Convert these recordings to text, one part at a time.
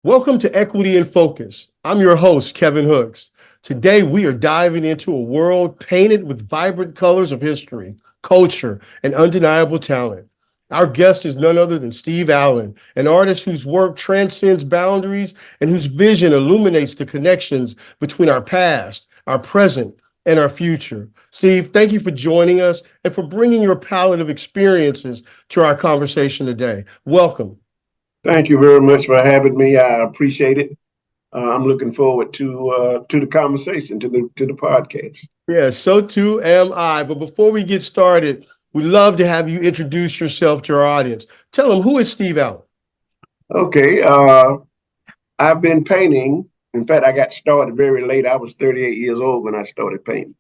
Welcome to Equity in Focus. I'm your host, Kevin Hooks. Today, we are diving into a world painted with vibrant colors of history, culture, and undeniable talent. Our guest is none other than Steve Allen, an artist whose work transcends boundaries and whose vision illuminates the connections between our past, our present, and our future. Steve, thank you for joining us and for bringing your palette of experiences to our conversation today. Welcome. Thank you very much for having me. I appreciate it. I'm looking forward to the conversation, to the podcast. Yeah, so too am I. But before we get started, we'd love to have you introduce yourself to our audience. Tell them, who is Steve Allen? Okay, I've been painting. In fact, I got started very late. I was 38 years old when I started painting,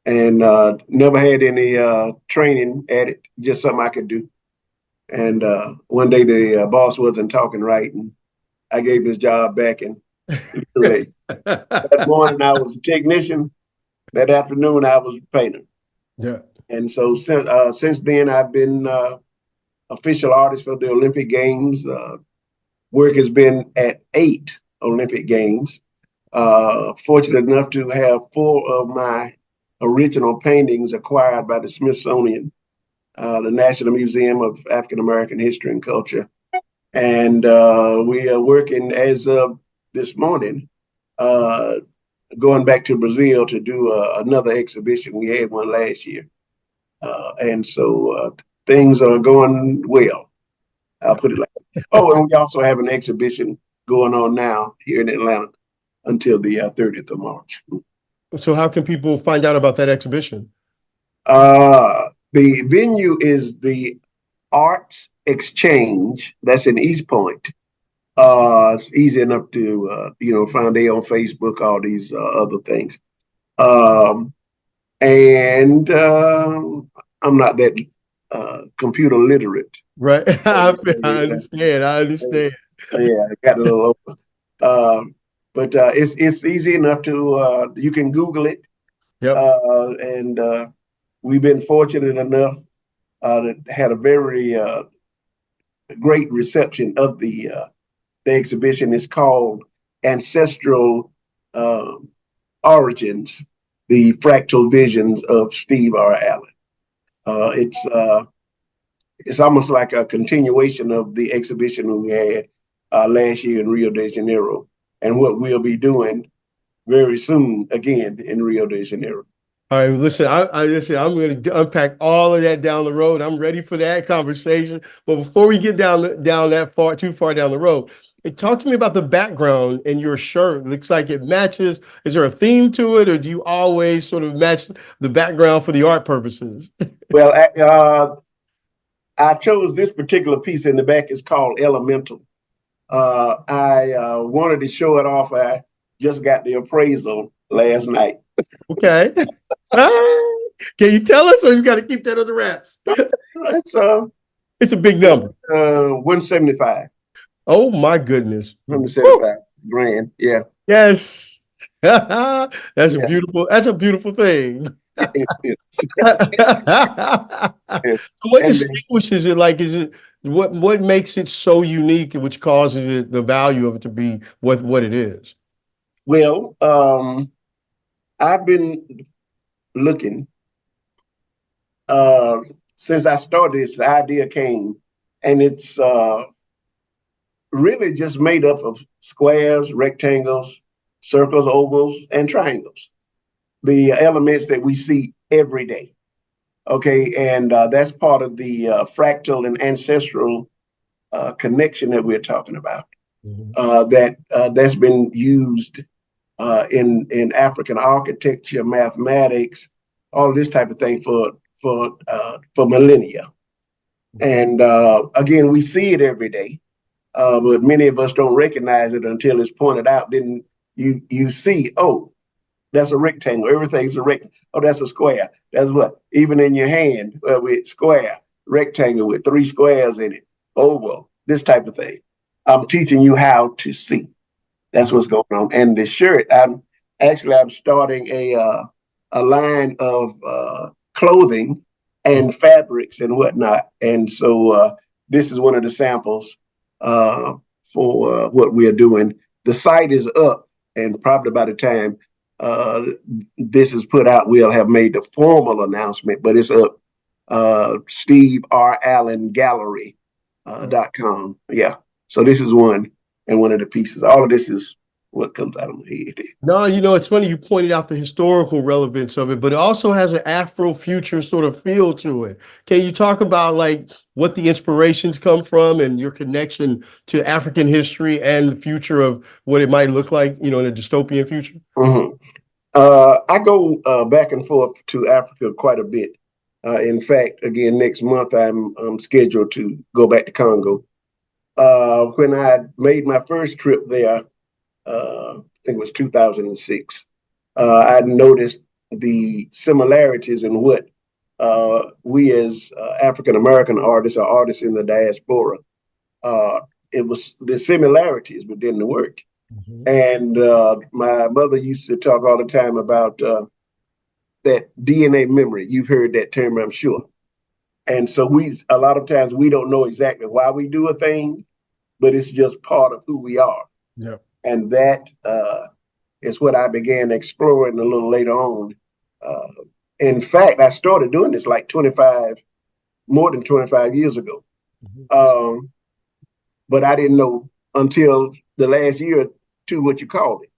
and never had any training at it. Just something I could do. And one day the boss wasn't talking right, and I gave his job back. And literally, that morning I was a technician. That afternoon I was a painter. Yeah. And so since then, I've been official artist for the Olympic Games. Work has been at 8 Olympic Games. Fortunate enough to have 4 of my original paintings acquired by the Smithsonian, the National Museum of African American History and Culture. And we are working as of this morning, uh, going back to Brazil to do another exhibition. We had one last year. And so things are going well. I'll put it like that. Oh, and we also have an exhibition going on now here in Atlanta until the 30th of March. So how can people find out about that exhibition? The venue is the Arts Exchange. That's in East Point. It's easy enough to find it on Facebook, all these other things. Um, and I'm not that computer literate. Right. I Yeah, understand. I understand. yeah, I got a little open. But it's easy enough to you can Google it, Yep. and we've been fortunate enough to had a very great reception of the exhibition. It's called Ancestral uh, Origins: The Fractal Visions of Steve R. Allen. It's almost like a continuation of the exhibition we had last year in Rio de Janeiro, and what we'll be doing very soon again in Rio de Janeiro. All right, listen, listen, I'm going to unpack all of that down the road. I'm ready for that conversation. But before we get down that far, too far down the road, talk to me about the background in your shirt. It looks like it matches. Is there a theme to it, or do you always sort of match the background for the art purposes? Well, I chose this particular piece in the back. It's called Elemental. I wanted to show it off. I just got the appraisal last night. Okay. Can you tell us, or you got to keep that under wraps? It's It's a big number. 175. Oh my goodness. Woo! 175 grand. Yeah. Yes. That's a Yeah. beautiful thing. It is. What And then, distinguishes it? Like, is it what makes it so unique, which causes it the value of it to be what it is? well, I've been looking uh, since I started this. The idea came, and it's really just made up of squares, rectangles, circles, ovals, and triangles. The elements that we see every day. Okay, and that's part of the fractal and ancestral connection that we're talking about. Mhm. That's been used in African architecture, mathematics, all of this type of thing for millennia. And again, we see it every day, but many of us don't recognize it until it's pointed out. Then you see, oh, that's a rectangle. Everything's a rectangle. Oh, that's a square. That's what. Even in your hand, with square, rectangle with 3 squares in it, oval, this type of thing. I'm teaching you how to see. That's what's going on. And the shirt, I'm starting a line of clothing and fabrics and whatnot. And so this is one of the samples uh, for what we are doing. The site is up, and probably by the time uh, this is put out, we'll have made the formal announcement, but it's up. Steve R. Allen Gallery .com. Yeah. So this is one and one of the pieces. All of this is what comes out of my head. No, it's funny you pointed out the historical relevance of it, but it also has an Afro-future sort of feel to it. Can you talk about like what the inspirations come from and your connection to African history and the future of what it might look like, in a dystopian future? Mm-hmm. I go back and forth to Africa quite a bit. In fact, again, next month I'm scheduled to go back to Congo. When I made my first trip there, I think it was 2006, I noticed the similarities in what we as African American artists or artists in the diaspora, uh, it was the similarities within the work. Mhm. And my mother used to talk all the time about that DNA memory. You've heard that term, I'm sure. And so a lot of times we don't know exactly why we do a thing, but it's just part of who we are. Yeah. And that is what I began exploring a little later on. Uh, in fact, I started doing this like more than 25 years ago. Mhm. Um, but I didn't know until the last year or two what you called it.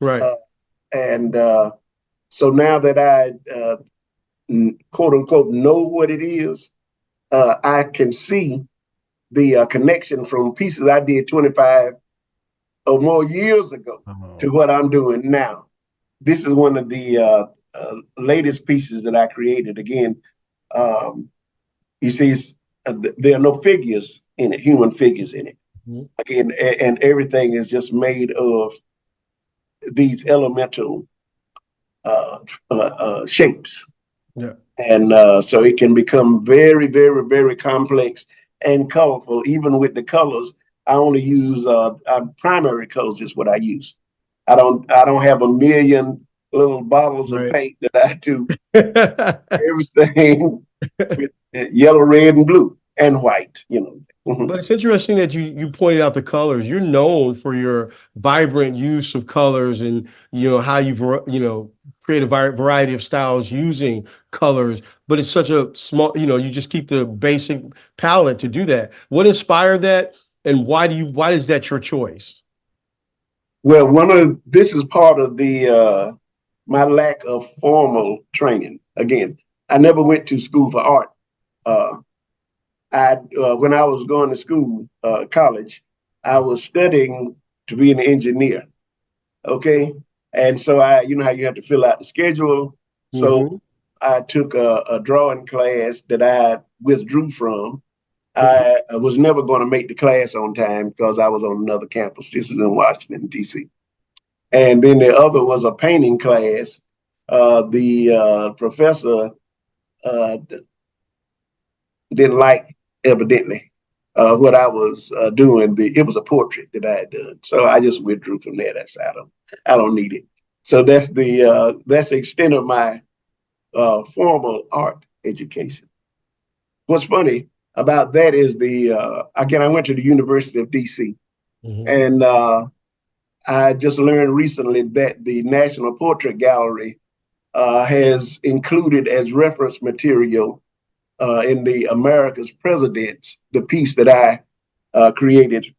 Right. Uh, and so now that I quote unquote know what it is, I can see the connection from pieces I did 25 or more years ago to Oh. what I'm doing now. This is one of the latest pieces that I created. Again, um, you see, there are no figures in it, human figures in it. Mhm. Again, and everything is just made of these elemental shapes. Yeah. And so it can become very, very, very complex and colorful. Even with the colors, I only use primary colors is what I use. I don't have a million little bottles of Right. paint that I do everything with yellow, red, and blue and white. Mhm. But it's interesting that you pointed out the colors. You're known for your vibrant use of colors and how create a variety of styles using colors. But it's such a small, you just keep the basic palette to do that. What inspired that, and why is that your choice? Well, this is part of the my lack of formal training. Again, I never went to school for art. Uh, I When I was going to school, college, I was studying to be an engineer. Okay, and so you know how you have to fill out the schedule. So Hmm. I took a drawing class that I withdrew from. I was never going to make the class on time because I was on another campus. This is in Washington, D.C. And then the other was a painting class. The professor uh, didn't like, evidently, what I was doing. It was a portrait that I had done, so I just withdrew from there. I don't need it. So that's the extent of my formal art education. What's funny about that is again, I went to the University of DC, Hmm. and I just learned recently that the National Portrait Gallery has included as reference material in the America's Presidents the piece that I created.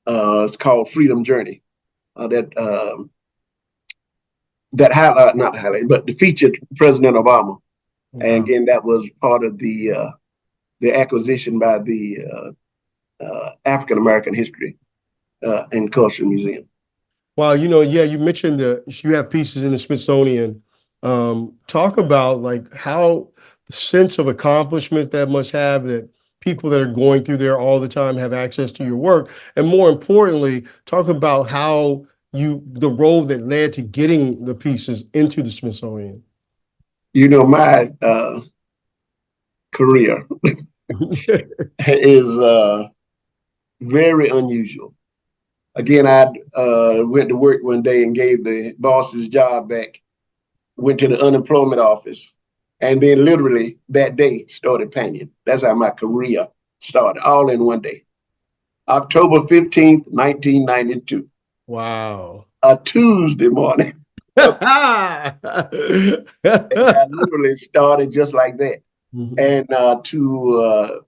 It's called Freedom Journey. That highlight, not highlight, but the featured President Obama. And Wow. again, that was part of the acquisition by the African American History and Culture Museum. Wow, yeah, you mentioned you have pieces in the Smithsonian. Talk about like how the sense of accomplishment that must have that people that are going through there all the time have access to your work. And more importantly, talk about how the road that led to getting the pieces into the Smithsonian. My career is very unusual. Again, I went to work one day and gave the boss's job back, went to the unemployment office, and then literally that day started painting. That's how my career started, all in one day. October 15th, 1992, Wow. a Tuesday morning. I literally started just like that. Mhm, And to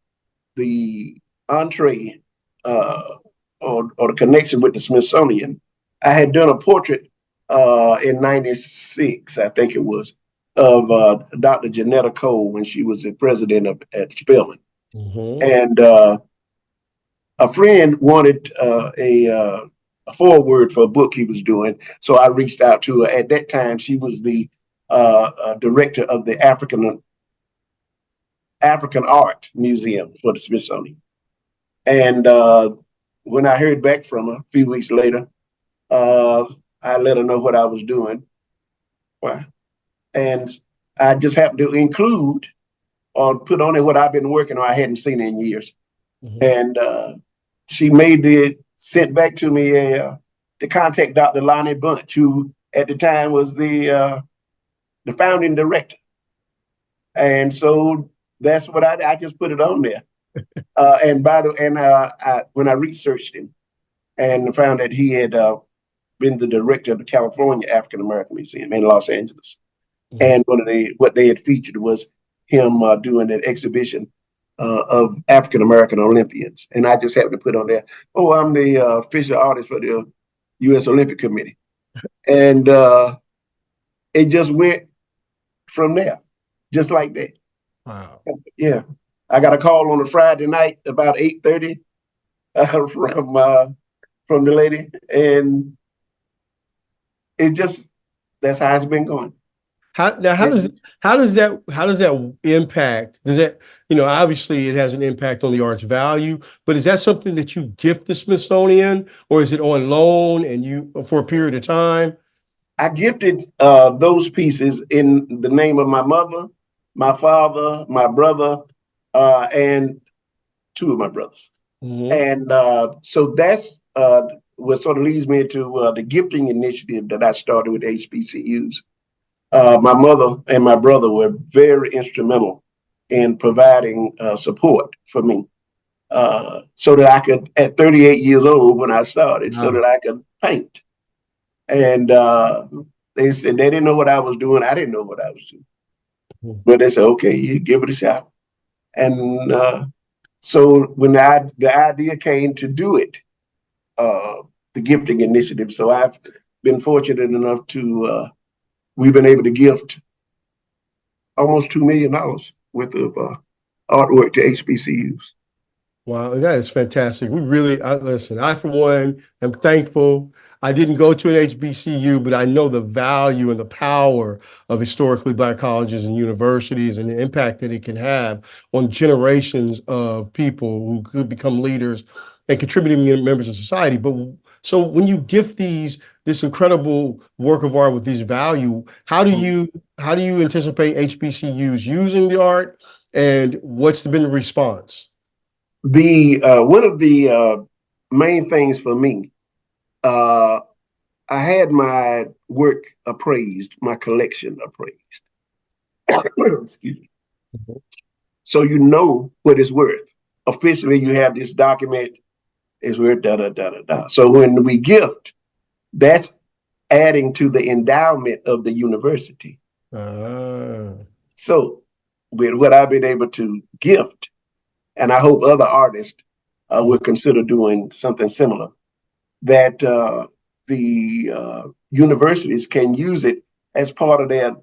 the entree or the connection with the Smithsonian, I had done a portrait in '96, I think it was, of Dr. Janetta Cole when she was the president of at Spelman. mhm, And a friend wanted a foreword for a book he was doing. So I reached out to her. At that time, she was the director of the African Art Museum for the Smithsonian. And when I heard back from her a few weeks later, uh, I let her know what I was doing. Why? And I just happened to include or put on it what I've been working on. I hadn't seen it in years. mhm. And she made it, sent back to me to contact Dr. Lonnie Bunch, who at the time was the founding director. And so that's what I just put it on there. When I researched him and found that he had been the director of the California African American Museum in Los Angeles, Mhm. and what they had featured was him doing an exhibition of African American Olympians, and I just happened to put on there, "Oh, I'm the official artist for the U.S. Olympic Committee," and it just went from there, just like that. Wow. Yeah, I got a call on a Friday night about 8:30 from the lady, and it just that's how it's been going. How now? And How does that impact? Does that obviously it has an impact on the art's value, but is that something that you gift the Smithsonian, or is it on loan and you for a period of time? I gifted those pieces in the name of my mother, my father, my brother, and two of my brothers. Hmm. And so that's what sort of leads me into the gifting initiative that I started with HBCUs. My mother and my brother were very instrumental in providing support for me so that I could, at 38 years old when I started, so that Wow. I could paint. And they said they didn't know what I was doing. I didn't know what I was doing. But they said, okay, you give it a shot. And so when the idea came to do it, uh, the gifting initiative, so I've been fortunate enough to, we've been able to gift almost $2 million worth of artwork to HBCUs. Wow, that is fantastic. Listen, I for one am thankful. I didn't go to an HBCU, but I know the value and the power of historically Black colleges and universities and the impact that it can have on generations of people who could become leaders and contributing members of society. But so when you gift this incredible work of art with these value, how do you anticipate HBCUs using the art and what's been the response? The one of the main things for me, uh, I had my work appraised, my collection appraised. Excuse me. So you know what it's worth. Officially, you have this document is worth da da da da da. So when we gift, that's adding to the endowment of the university. Ah, So with what I've been able to gift, and I hope other artists will consider doing something similar, that the universities can use it as part of it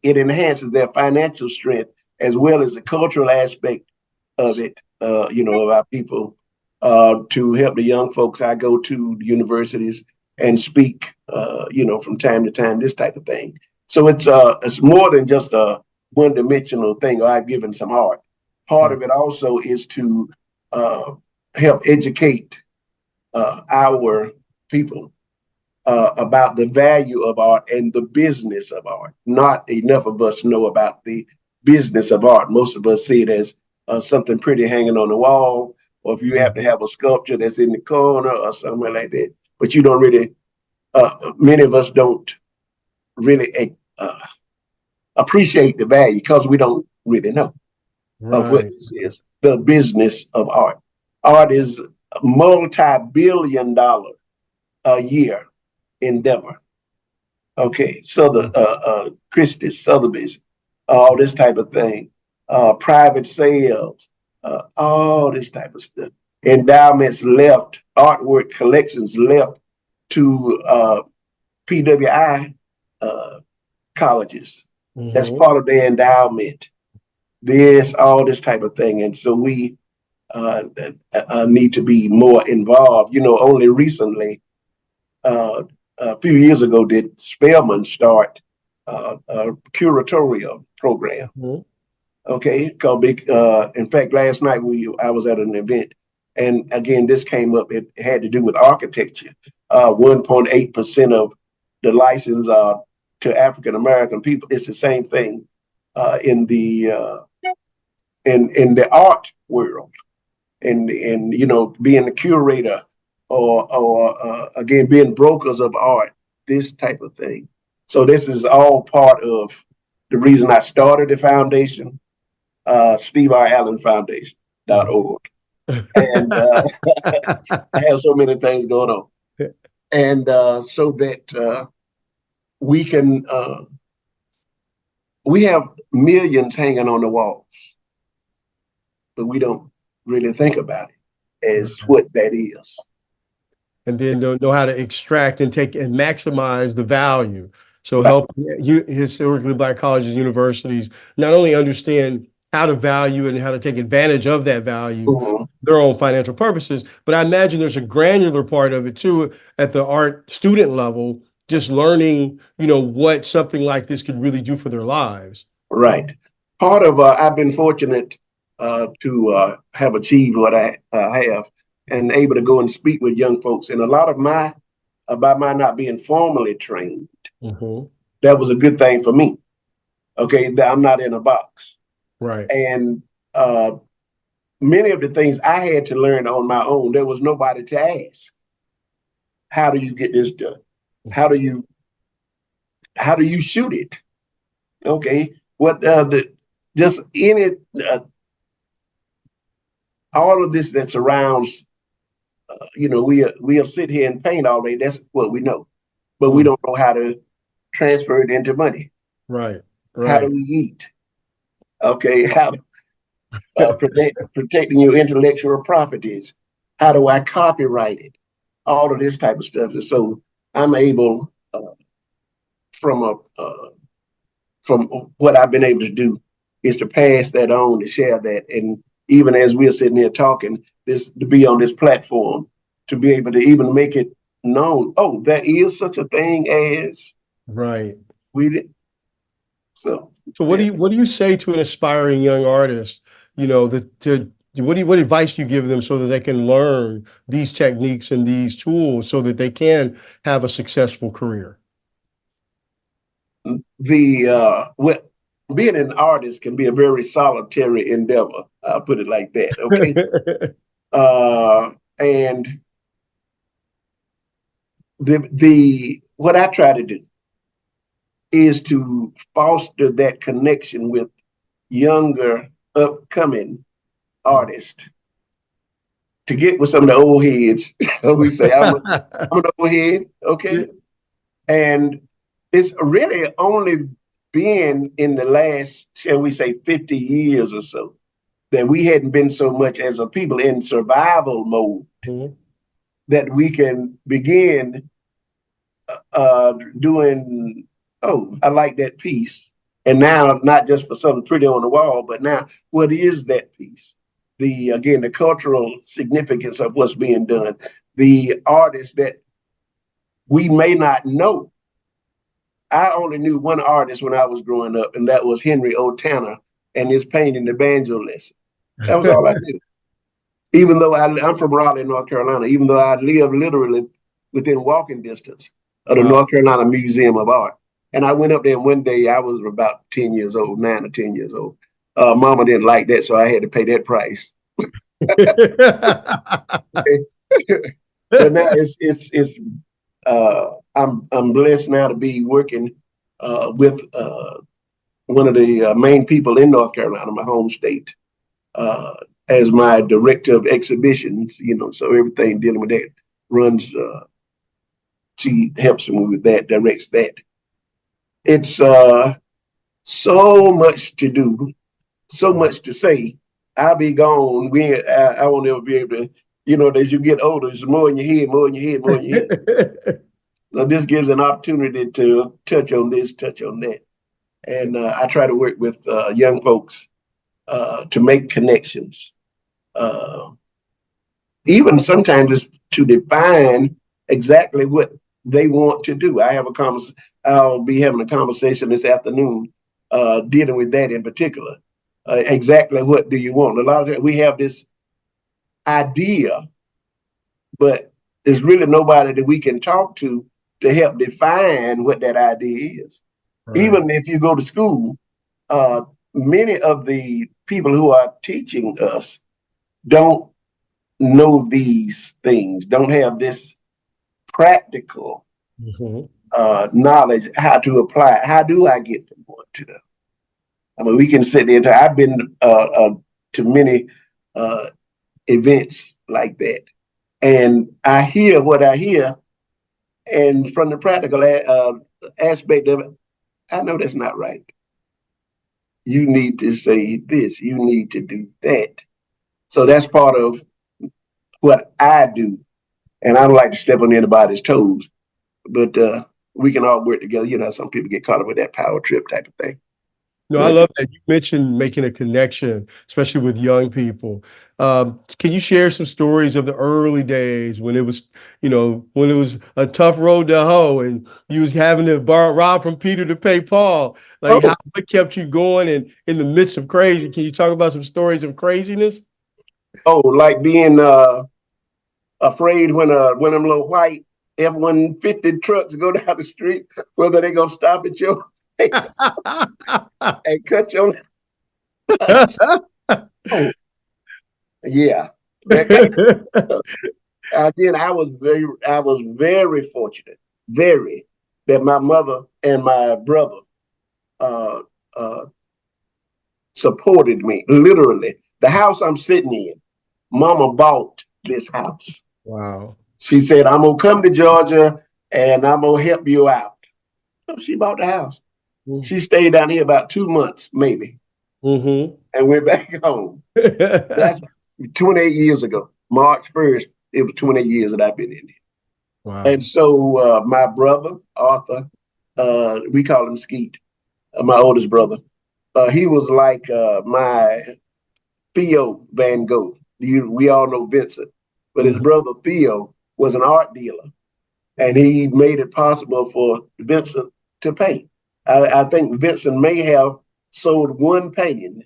enhances their financial strength as well as the cultural aspect of it, of our people, to help the young folks. I go to the universities and speak, from time to time, this type of thing. So it's more than just a one-dimensional thing, or I've given some art. Part right, of it also is to uh, help educate our people about the value of art and the business of art. Not enough of us know about the business of art. Most of us see it as something pretty hanging on the wall, or if you happen to mhm, have a sculpture that's in the corner or somewhere like that. But you don't really, many of us don't really appreciate the value because we don't really know of what right. this is, the business of art. Art is multi-billion-dollar a year endeavor. Okay, Christie's, Sotheby's, all this type of thing, private sales, all this type of stuff. Endowments left, artwork collections left to PWI colleges. That's Mhm. part of their endowment. This, all this type of thing, and so we need to be more involved. Only recently, a few years ago, did Spelman start a curatorial program. Mhm. Okay, called Big. In fact, last night I was at an event, and again, this came up. It had to do with architecture. 1.8% of the license to African American people. It's the same thing in the art world, and being a curator or again being brokers of art, this type of thing. So this is all part of the reason I started the foundation, Steve R. Allen Foundation.org. And I have so many things going on. And so that we can, we have millions hanging on the walls, but we don't really think about it as what that is. And then don't know how to extract and take and maximize the value. So Right. help you historically Black colleges and universities not only understand how to value and how to take advantage of that value, Mhm. their own financial purposes, but I imagine there's a granular part of it too at the art student level, just learning, what something like this could really do for their lives. Right. Part of I've been fortunate to have achieved what I have and able to go and speak with young folks. And a lot of about my not being formally trained, Mhm. that was a good thing for me. Okay, that I'm not in a box. Right. And uh, many of the things I had to learn on my own, there was nobody to ask. How do you get this done? How do you how do you shoot it? Okay, what just any all of this that surrounds, we'll sit here and paint all day. That's what we know, but we Mm. don't know how to transfer it into money. Right. How do Right. we eat? Okay, how protecting your intellectual properties? How do I copyright it? All of this type of stuff. And so I'm able, from from what I've been able to do, is to pass that on, to share that, and even as we're sitting here talking, this to be on this platform, to be able to even make it known. Oh, there is such a thing as Right. we did. So So yeah. what do you say to an aspiring young artist, that to what advice do you give them so that they can learn these techniques and these tools so that they can have a successful career? What being an artist can be a very solitary endeavor. I'll put it like that. Okay. And the what I try to do is to foster that connection with younger upcoming artists, to get with some of the old heads. We say I'm an old head, Yeah. okay, and it's really only been in the last, shall we say, 50 years or so that we hadn't been so much as a people in survival mode Mhm. that we can begin doing, oh, I like that piece. And now, not just for something pretty on the wall, but now, what is that piece? The cultural significance of what's being done, the artists that we may not know. I only knew one artist when I was growing up, and that was Henry O. Tanner and his painting, The Banjo Lesson. That was all I knew. Even though I'm from Raleigh, North Carolina, even though I live literally within walking distance of the Wow. North Carolina Museum of Art. And I went up there, and one day I was about 10 years old, 9 or 10 years old. Mama didn't like that, so I had to pay that price. Okay? But now I'm blessed now to be working with one of the main people in North Carolina, my home state, as my director of exhibitions, so everything dealing with that runs, she helps me with that, directs that. It's so much to do, so much to say. I'll be gone. I won't ever be able to, as you get older, it's more in your head, more in your head, more in your head. So this gives an opportunity to touch on this, touch on that. And I try to work with young folks to make connections. Uh, Even sometimes it's to define exactly what they want to do. I'll be having a conversation this afternoon dealing with that in particular. Exactly what do you want? A lot of times we have this idea, but there's really nobody that we can talk to help define what that idea is. Right. Even if you go to school, uh, many of the people who are teaching us don't know these things, don't have this practical Mhm. knowledge how to apply. How do I get from one to the? I mean, we can sit there. I've been to many uh, events like that, and I hear what I hear, and from the practical aspect of it, I know that's not right. You need to say this. You need to do that. So that's part of what I do, and I don't like to step on anybody's toes, but we can all work together. Some people get caught up with that power trip type of thing. No, I But love that you mentioned making a connection, especially with young people. Can you share some stories of the early days when when it was a tough road to hoe and you was having to rob from Peter to pay Paul? Like oh, how what kept you going and in the midst of crazy? Can you talk about some stories of craziness? like being afraid when them little white F-150 trucks go down the street, whether they gonna stop at your face and cut your lunch. Oh, yeah, that kind of stuff. Again, I was very fortunate, very, that my mother and my brother uh, uh, supported me. Literally, the house I'm sitting in, Mama bought this house. Wow. She said, "I'm gonna come to Georgia and I'm gonna help you out." So she bought the house. She stayed down here about 2 months, maybe, Mm-hmm. and went back home. That's 28 years ago. March 1st, it was 28 years that I've been in here. And Wow. so my brother, Arthur, we call him Skeet, my oldest brother. He was like my Theo Van Gogh. We all know Vincent, but his Mhm. brother Theo was an art dealer, and he made it possible for Vincent to paint. I think Vincent may have sold one painting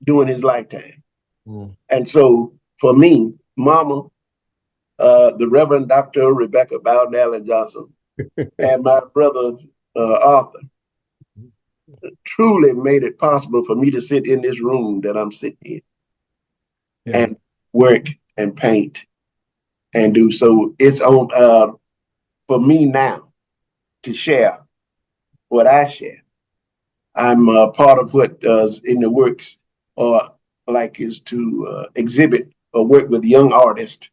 during his lifetime. Mm. And so for me, Mama, the Reverend Dr. Rebecca Bowden Allen Johnson, and my brother Arthur truly made it possible for me to sit in this room that I'm sitting in Yeah. and work and paint and do so. It's on for me now to share what I share. I'm part of what in the works, or like, is to exhibit or work with young artists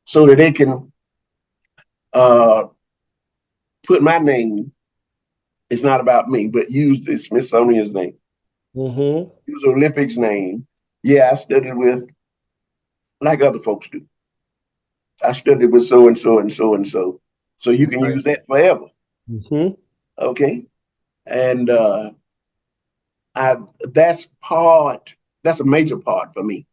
so that they can uh, put my name. It's not about me, but use the Smithsonian's name, Mm-hmm. use Olympics name. Yeah, I studied with, like other folks do. I studied with so and so and so and so. So you can Right. use that forever. Mm-hmm. Okay. And I that's part, that's a major part for me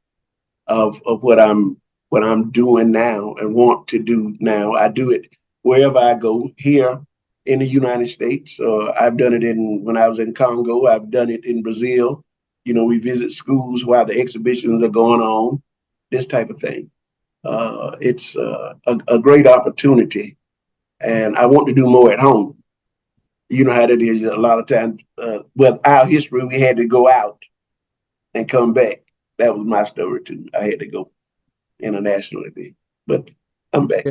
of what I'm doing now and want to do now. I do it wherever I go here in the United States. I've done it in when I was in Congo. I've done it in Brazil. We visit schools while the exhibitions are going on. This type of thing. It's a great opportunity, and I want to do more at home. You know how that is. A lot of times, with our history, we had to go out and come back. That was my story too. I had to go internationally, but I'm back.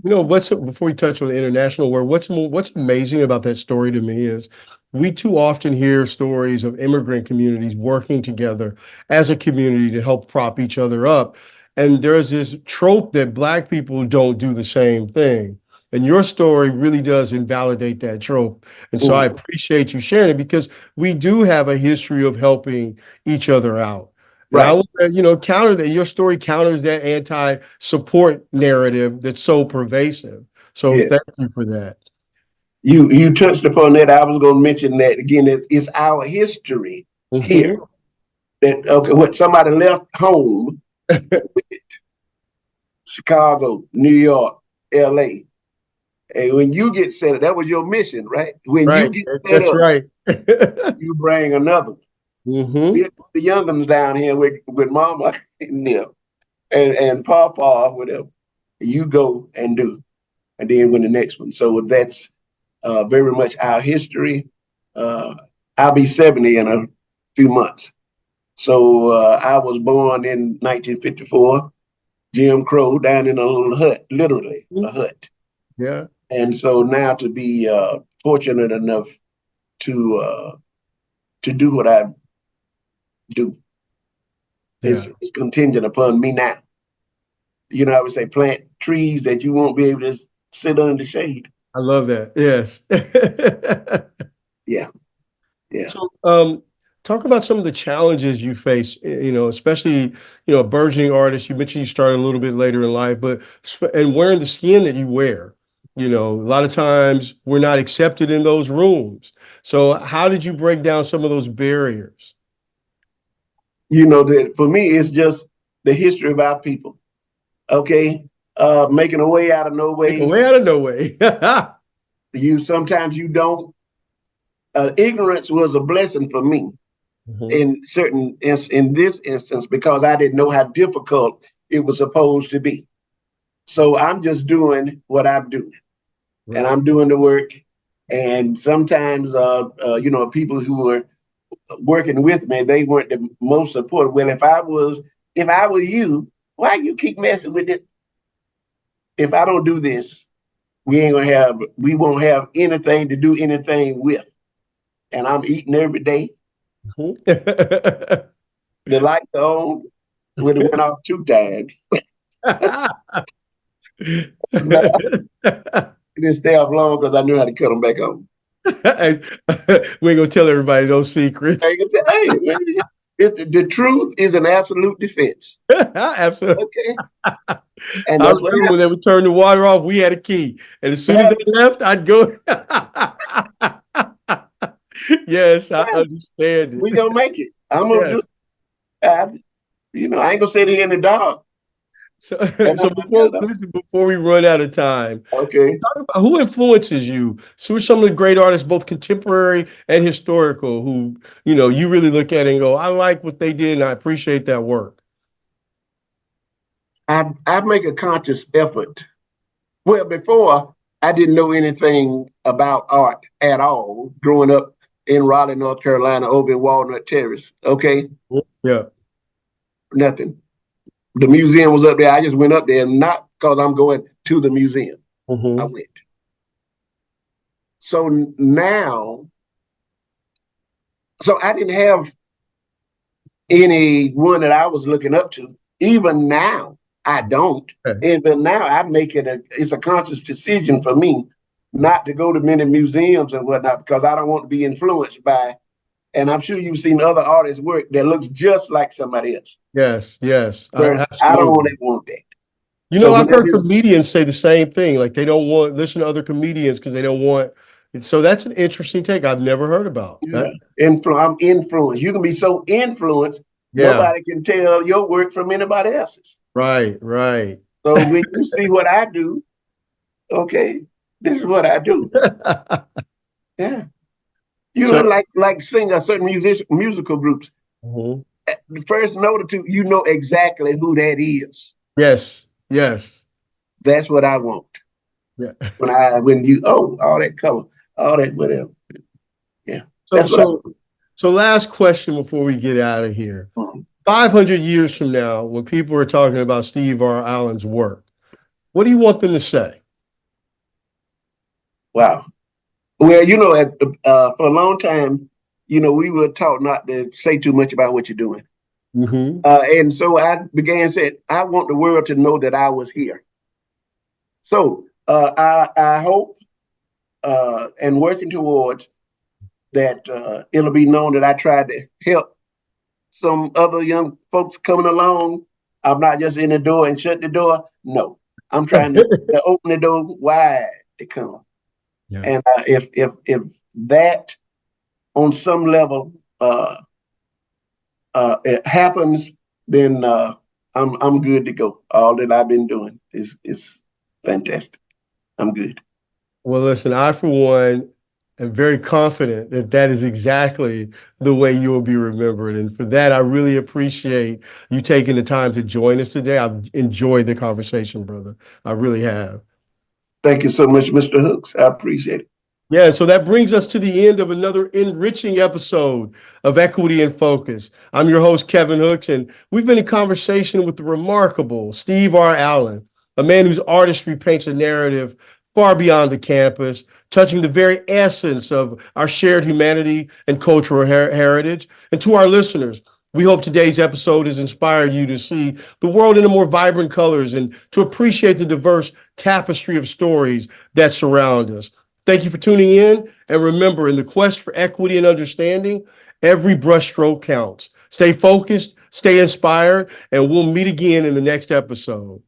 What's before we touch on the international world, what's amazing about that story to me is we too often hear stories of immigrant communities working together as a community to help prop each other up. And there's this trope that Black people don't do the same thing. And your story really does invalidate that trope. And so I Mhm. appreciate you sharing it because we do have a history of helping each other out. And I Right. want to, counter that. Your story counters that anti-support narrative that's so pervasive. So Yes. thank you for that. You touched upon that. I was going to mention that again. It's our history here Mhm. that okay, what somebody left home, Chicago, New York, L.A. And when you get set up, that was your mission, right? When you Right. get set That's up, right. you bring another. We Hmm. had the young ones down here with mama and them and papa, whatever. You go and do, and then win the next one. So that's very much our history. Uh, I'll be 70 in a few months. So I was born in 1954, Jim Crow, down in a little hut, literally a hut. Yeah, And so now to be fortunate enough to uh, to do what I do yeah. is contingent upon me now. You know, I would say plant trees that you won't be able to sit under the shade. I love that. Yes. Yeah, yeah. So, talk about some of the challenges you face, especially, a burgeoning artist. You mentioned you started a little bit later in life, but and wearing the skin that you wear, a lot of times we're not accepted in those rooms. So how did you break down some of those barriers? You know that for me, it's just the history of our people. Okay, making a way out of no Make a way. way out of no way. You sometimes you don't. Ignorance was a blessing for me Mhm. in in this instance because I didn't know how difficult it was supposed to be. So I'm just doing what I'm doing, and Right. I'm doing the work. And sometimes, people who were working with me, they weren't the most supportive. Well, if I were you, why you keep messing with it? If I don't do this, we won't have anything to do anything with. And I'm eating every day. Mhm. The lights are on. Would have went off 2 times. No, I didn't stay off long because I knew how to cut them back on. Hey, we ain't gonna tell everybody those secrets. Hey, man, the truth is an absolute defense. Absolutely. Okay, and I that's what remember when they would turn the water off, we had a key. And as soon as they happened. left, I'd go. Yes, I Yeah, understand we it. gonna make it. I'm gonna do. Yes. I, I ain't gonna sit here in the dark, So, and so I'm not gonna know. before we run out of time, Okay, talk about who influences you. So, who are some of the great artists, both contemporary and historical, who you really look at and go, "I like what they did, and I appreciate that work." I make a conscious effort. Well, before I didn't know anything about art at all. Growing up in Raleigh, North Carolina, over in Walnut Terrace. Okay, Yeah. nothing. The museum was up there. I just went up there, not because I'm going to the museum. I Hmm. went. So now, so I didn't have anyone that I was looking up to. Even now, I don't. Okay. And but now I make it's a conscious decision for me not to go to many museums and whatnot because I don't want to be influenced by. And I'm sure you've seen other artists' work that looks just like somebody else. Yes, yes, Where I don't absolutely. want that. You So know, I've heard whenever comedians say the same thing. Like they don't want listen to other comedians because they don't want. So that's an interesting take I've never heard about. yeah, I'm influenced. You can be so influenced, Yeah, nobody can tell your work from anybody else's. right, right. So when you see what I do, okay, this is what I do. Yeah. You know, So, like sing a certain musical groups. mhm. The first note or two, you know exactly who that is. Yes, yes. That's what I want. Yeah. When you all that color, all that whatever. Yeah. So, That's what I so, so last question before we get out of here. want. 500 years from now, when people are talking about Steve R. Allen's work, what do you want them to say? Wow. Well, for a long time, we were taught not to say too much about what you're doing. Hmm. And so I began saying, I want the world to know that I was here. So I hope and working towards that it'll be known that I tried to help some other young folks coming along. I'm not just in the door and shut the door. No, I'm trying to open the door wide to come. Yeah. And if that on some level it happens, then I'm good to go. All that I've been doing is fantastic. I'm good. Well, listen, I, for one, am very confident that that is exactly the way you will be remembered. And for that, I really appreciate you taking the time to join us today. I've enjoyed the conversation, brother. I really have. Thank you so much, Mr. Hooks. I appreciate it. Yeah, and so that brings us to the end of another enriching episode of Equity in Focus. I'm your host, Kevin Hooks, and we've been in conversation with the remarkable Steve R. Allen, a man whose artistry paints a narrative far beyond the campus, touching the very essence of our shared humanity and cultural heritage. And to our listeners, we hope today's episode has inspired you to see the world in a more vibrant colors and to appreciate the diverse tapestry of stories that surround us. Thank you for tuning in. And remember, in the quest for equity and understanding, every brushstroke counts. Stay focused, stay inspired, and we'll meet again in the next episode.